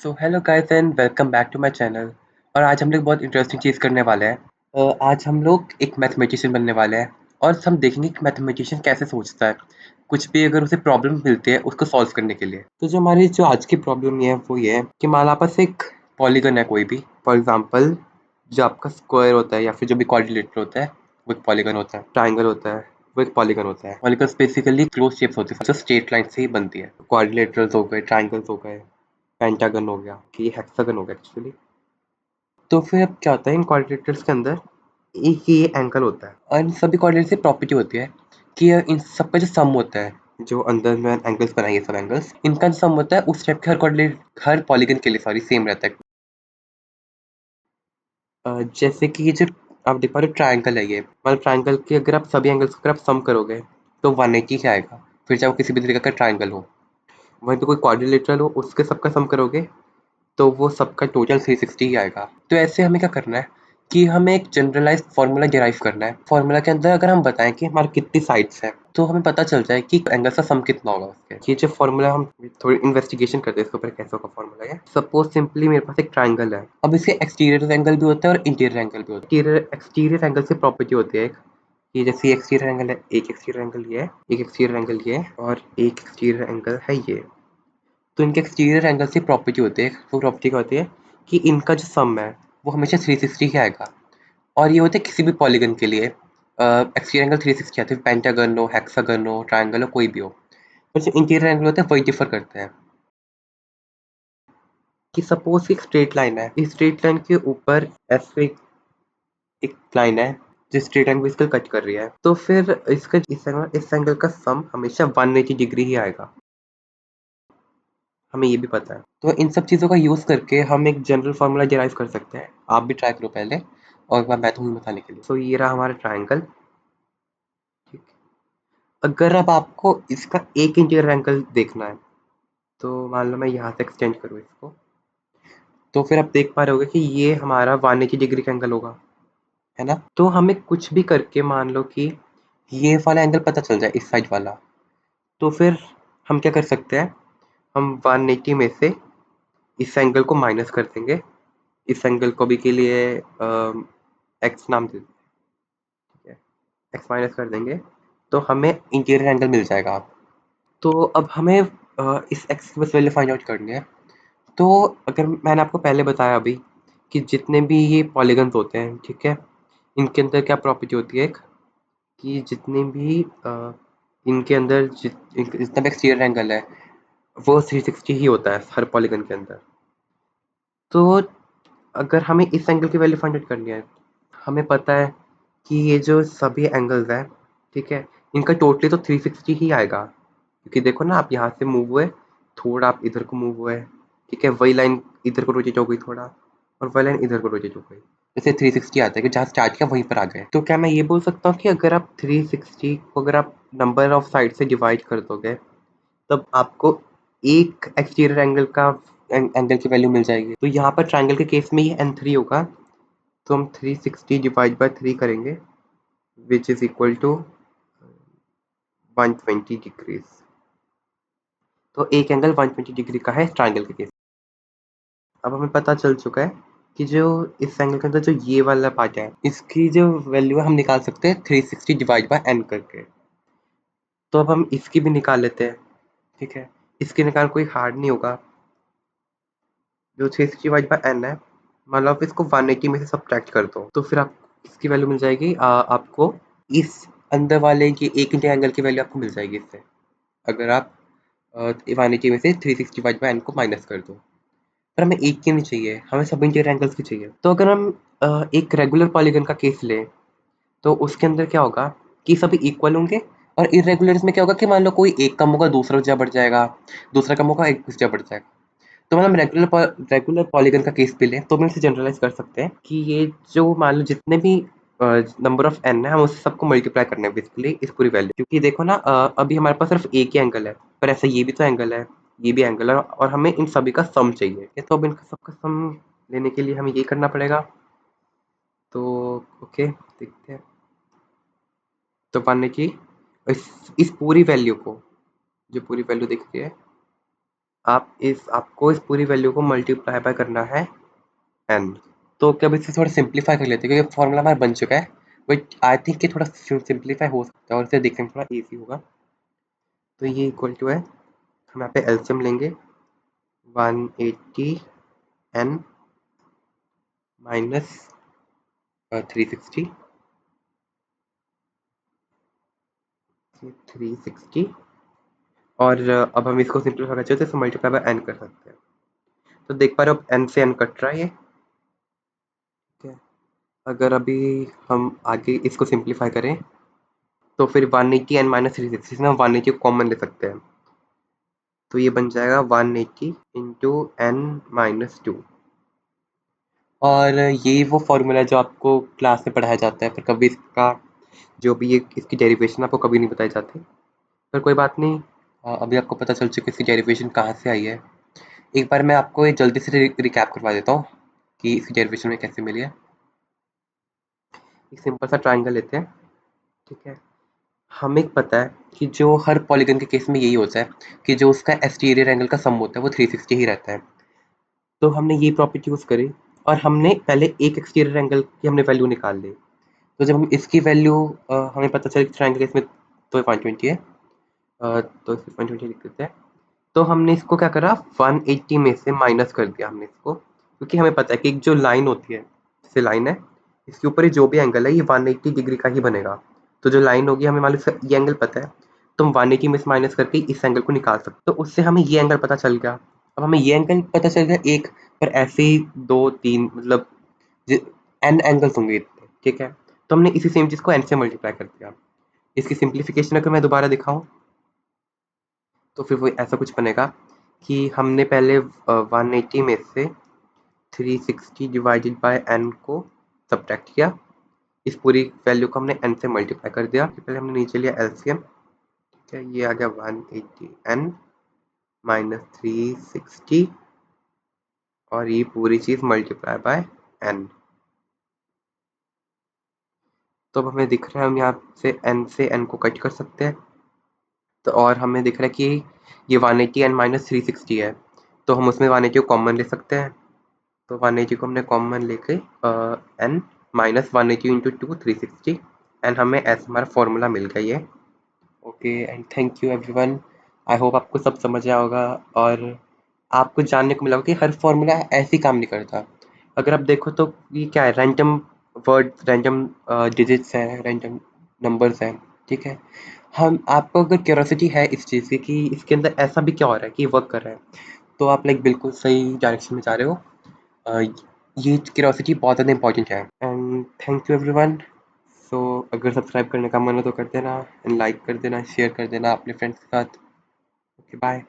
So hello guys and welcome back to my channel. और आज हम लोग बहुत इंटरेस्टिंग चीज़ करने वाले हैं। आज हम लोग एक मैथमेटिशियन बनने वाले हैं और हम देखेंगे कि मैथमेटिशियन कैसे सोचता है, कुछ भी अगर उसे प्रॉब्लम मिलती है उसको सॉल्व करने के लिए। तो जो आज की प्रॉब्लम है वो ये है कि मान लो आपके पास एक पॉलीगन है कोई भी, फॉर एग्जाम्पल जो आपका स्क्वायर होता है या फिर जो भी क्वाड्रिलेटरल होता है वो एक पॉलीगन होता है, ट्राइंगल होता है वो एक पॉलीगन होता है। पॉलीगन्स बेसिकली क्लोज शेप्स होती है जो स्ट्रेट लाइन से ही बनती है। क्वाड्रिलेटरल्स हो गए, ट्राइंगल्स हो गए, पेंटागन हो गया कि हेक्सागन हो गया एक्चुअली। तो फिर अब क्या होता है इन कोऑर्डिनेटर्स के अंदर एक ये एंगल होता है और इन सभी कोऑर्डिनेट से प्रॉपर्टी होती है कि इन सब का जो सम होता है, जो अंदर में एंगल्स बनाइए सब एंगल्स, इनका जो सम होता है उस टाइप के हर कोऑर्डिनेट हर पॉलीगन के लिए सॉरी सेम रहता है। जैसे कि ये जो आप देख पा रहे हो ट्राइंगल है, ये मतलब ट्राइंगल के अगर आप सभी एंगल्स को अगर आप सम करोगे तो 180 ही आएगा, फिर चाहे वो किसी भी तरीके का ट्राइंगल हो। वहीं पे कोई क्वाड्रिलेटरल हो उसके सबका सम करोगे तो वो सबका टोटल 360 ही आएगा। तो ऐसे हमें क्या करना है कि हमें एक जनरलाइज्ड फार्मूला डिराइव करना है। फार्मूला के अंदर अगर हम बताएं कि हमारे कितनी साइड्स हैं तो हमें पता चल जाए कि एंगल का सम कितना होगा उसके। ये जो फार्मूला हम थोड़ी इन्वेस्टिगेशन करते हैं इसके ऊपर कैसे होगा फार्मूला है। सपोज सिंपली मेरे पास एक ट्राइंगल है। अब इसके एक्सटीरियर एंगल भी होता है और इंटीरियर एंगल भी होता है। एक्सटीरियर एंगल से प्रॉपर्टी होती है एक, ये जैसे एक्सटीरियर एंगल है, एक एक्सटीरियर एंगल ये है, एक एक्सटीरियर एंगल ये है और एक एक्सटीरियर एंगल है ये। तो इनके एक्सटीरियर एंगल से प्रॉपर्टी होती है, वो प्रॉपर्टी क्या होती है कि इनका जो सम है वो हमेशा 360 ही आएगा। और ये होता है किसी भी पॉलीगन के लिए एक्सटीरियर एंगल 360 आते हैं, पेंटागन हो, हेक्सागन हो, ट्राइंगल हो, कोई भी हो। पर जो इंटीरियर एंगल होते हैं वही डिफर करते हैं। कि सपोज एक स्ट्रेट लाइन है, इस स्ट्रेट लाइन के ऊपर ऐसे एक लाइन है जो स्ट्रेट एंगल इसको कट कर रही है, तो फिर इसका इस एंगल का सम हमेशा 180 डिग्री ही आएगा, हमें ये भी पता है। तो इन सब चीज़ों का यूज़ करके हम एक जनरल फार्मूला डिराइव कर सकते हैं। आप भी ट्राई करो पहले और एक बार मैं तुम्हें बताने के लिए। तो ये रहा हमारा ट्राइंगल, ठीक। अगर अब आपको इसका एक इंटीरियर एंगल देखना है तो मान लो मैं यहाँ से एक्सटेंड करूँ इसको, तो फिर आप देख पा रहे होगे कि ये हमारा 180 डिग्री का एंगल होगा, है ना। तो हमें कुछ भी करके मान लो कि ये वाला एंगल पता चल जाए इस साइड वाला, तो फिर हम क्या कर सकते हैं, हम 180 में से इस एंगल को माइनस कर देंगे। इस एंगल को भी के लिए एक्स नाम दे, ठीक है, एक्स माइनस कर देंगे तो हमें इंटीरियर एंगल मिल जाएगा। तो अब हमें इस एक्स की बस वैल्यू फाइंड आउट करनी है। तो अगर मैंने आपको पहले बताया अभी कि जितने भी ये पॉलीगन्स होते हैं, ठीक है, इनके अंदर क्या प्रॉपर्टी होती है एक, कि जितने भी इनके अंदर जितना भी एक्सटीरियर एंगल है वो 360 ही होता है हर पॉलीगन के अंदर। तो अगर हमें इस एंगल की वैल्यू फाइंड आउट करनी है, हमें पता है कि ये जो सभी एंगल्स हैं, ठीक है, इनका टोटली तो 360 ही आएगा, क्योंकि देखो ना आप यहाँ से मूव हुए, थोड़ा आप इधर को मूव हुए, ठीक है, वही लाइन इधर को रोटेट हो गई थोड़ा और वही लाइन इधर को रोटेट हो गई, जैसे 360 आता है कि जहाँ स्टार्ट किया वहीं पर आ गए। तो क्या मैं ये बोल सकता हूँ कि अगर आप 360 को अगर आप नंबर ऑफ साइड से डिवाइड कर दोगे तब आपको एक एक्सटीरियर एंगल का एंगल की वैल्यू मिल जाएगी। तो यहाँ पर ट्राइंगल के केस में ये n3 होगा, तो हम 360 डिवाइड बाय 3 करेंगे which is equal to 120 degrees. तो एक एंगल 120 डिग्री का है ट्राइंगल के केस। अब हमें पता चल चुका है कि जो इस एंगल के अंदर जो ये वाला पार्ट है इसकी जो वैल्यू है हम निकाल सकते हैं 360 डिवाइड बाय n करके। तो अब हम इसकी भी निकाल लेते हैं, ठीक है, इसके निकाल कोई हार्ड नहीं होगा। जो 360 डिवाइड बाय n है, मतलब आप इसको 180 में से सब्ट्रैक्ट कर दो तो फिर आप इसकी वैल्यू मिल जाएगी आपको इस अंदर वाले की एक इंटर एंगल की वैल्यू आपको मिल जाएगी इससे, अगर आप 180 में से 360 डिवाइड बाय n को माइनस कर दो। पर हमें एक की नहीं चाहिए, हमें सब इंटीरियर एंगल्स की चाहिए। तो अगर हम एक रेगुलर पॉलीगन का केस लें तो उसके अंदर क्या होगा कि सभी इक्वल होंगे, और इरेगुलर्स में क्या होगा कि मान लो कोई एक कम होगा दूसरा ऊंचा बढ़ जाएगा, दूसरा कम होगा एक ऊंचा बढ़ जाएगा। तो मतलब रेगुलर पॉलीगन का केस भी लें तो हम इसे जनरलाइज कर सकते हैं कि ये जो मान लो जितने भी नंबर ऑफ n है हम उस सबको मल्टीप्लाई करने हैं बेसिकली इस पूरी वैल्यू, क्योंकि देखो ना अभी हमारे पास सिर्फ एक ही एंगल है, पर ऐसा ये भी तो एंगल है, ये भी एंगल है और हमें इन सभी का सम चाहिए। तो अब इनका सबका सम लेने के लिए हमें ये करना पड़ेगा। तो ओके देखते हैं। तो पाने की इस पूरी वैल्यू को, जो पूरी वैल्यू दिख रही है, आपको इस पूरी वैल्यू को मल्टीप्लाई बाय करना है n। तो क्या अब इसे थोड़ा सिंप्लीफाई कर लेते हैं क्योंकि फॉर्मूला हमारा बन चुका है, बट आई थिंक कि थोड़ा सिंप्लीफाई हो सकता है और इसे देखने में थोड़ा ईजी होगा। तो ये इक्वल टू है, हम यहाँ पे एलसीएम लेंगे 180 n माइनस 360 और अब हम इसको सिंप्लीफाई करना चाहते हैं तो मल्टीप्लाई बाय n कर सकते हैं। तो देख पा रहे हो अब n से n कट रहा है ये, ठीक है। अगर अभी हम आगे इसको सिंप्लीफाई करें तो फिर 180 n माइनस 360 इसमें हम 180 को कॉमन ले सकते हैं, तो ये बन जाएगा 180 इंटू n माइनस 2। और ये वो फॉर्मूला है जो आपको क्लास में पढ़ाया जाता है, पर कभी इसका जो भी ये इसकी डेरिवेशन आपको कभी नहीं बताई जाती, पर कोई बात नहीं। अभी आपको पता चल चुका है इसकी डेरिवेशन कहाँ से आई है। एक बार मैं आपको ये जल्दी से रिकैप करवा देता हूँ कि इसकी डेरिवेशन में कैसे मिली है। एक सिंपल सा ट्राइंगल लेते हैं, ठीक है। हमें पता है कि जो हर पॉलीगन के केस में यही होता है कि जो उसका एक्सटीरियर एंगल का सम होता है वो 360 ही रहता है। तो हमने ये प्रॉपर्टी यूज़ करी और हमने पहले एक एक्सटीरियर एंगल की हमने वैल्यू निकाल ली। तो जब हम इसकी वैल्यू हमें पता चला कि ट्राइंगल केस में तो 120 है, तो इसमें 120 लिख देते हैं। तो हमने इसको क्या करा, 180 में से माइनस कर दिया हमने इसको, क्योंकि हमें पता है कि एक जो लाइन होती है, जैसे लाइन है, इसके ऊपर ये जो भी एंगल है ये 180 डिग्री का ही बनेगा। तो जो लाइन होगी हमें मान लो ये एंगल पता है, तो हम 180 में से माइनस करके इस एंगल को निकाल सकते, तो उससे हमें ये एंगल पता चल गया। अब हमें ये एंगल पता चल गया एक, पर ऐसे ही 2 3 मतलब एन एंगल्स होंगे इतने, ठीक है। तो हमने इसी सेम चीज़ को एन से मल्टीप्लाई कर दिया। इसकी सिंप्लीफिकेशन अगर मैं दोबारा दिखाऊं तो फिर वो ऐसा कुछ बनेगा कि हमने पहले 180 में से 360 डिवाइडेड बाय n को सब्ट्रैक्ट किया, इस पूरी वैल्यू को हमने n से मल्टीप्लाई कर दिया। पहले हमने नीचे लिया एलसीएम, ठीक है, ये आ गया 180 n माइनस 360 और ये पूरी चीज़ मल्टीप्लाई बाय n। तो अब हमें दिख रहा है हम यहाँ से n को कट कर सकते हैं, तो और हमें दिख रहा है कि ये 180 n माइनस 360 है, तो हम उसमें 180 को कॉमन ले सकते हैं। तो 180 को हमने कॉमन लेके n माइनस 180 इंटू 2 360 एंड हमें ऐसा हमारा फॉर्मूला मिल गया ये। Okay and thank you everyone, I hope आपको सब समझ आया होगा और आपको जानने को मिला होगा कि हर फॉर्मूला ऐसे ही काम नहीं करता। अगर आप देखो तो ये क्या है, रैंडम वर्ड, रैंडम डिजिट्स हैं, रैंडम नंबर्स हैं, ठीक है। हम आपको अगर क्यूरोसिटी है इस चीज़ की कि इसके अंदर ऐसा भी क्या हो रहा है कि वर्क कर रहा है, तो आप लाइक बिल्कुल सही डायरेक्शन में जा रहे हो। अ, ये क्यूरोसिटी बहुत ज़्यादा इंपॉर्टेंट है एंड थैंक यू एवरीवन। सो अगर सब्सक्राइब करने का मन हो तो कर देना एंड लाइक कर देना, शेयर कर देना अपने फ्रेंड्स के साथ। Okay bye.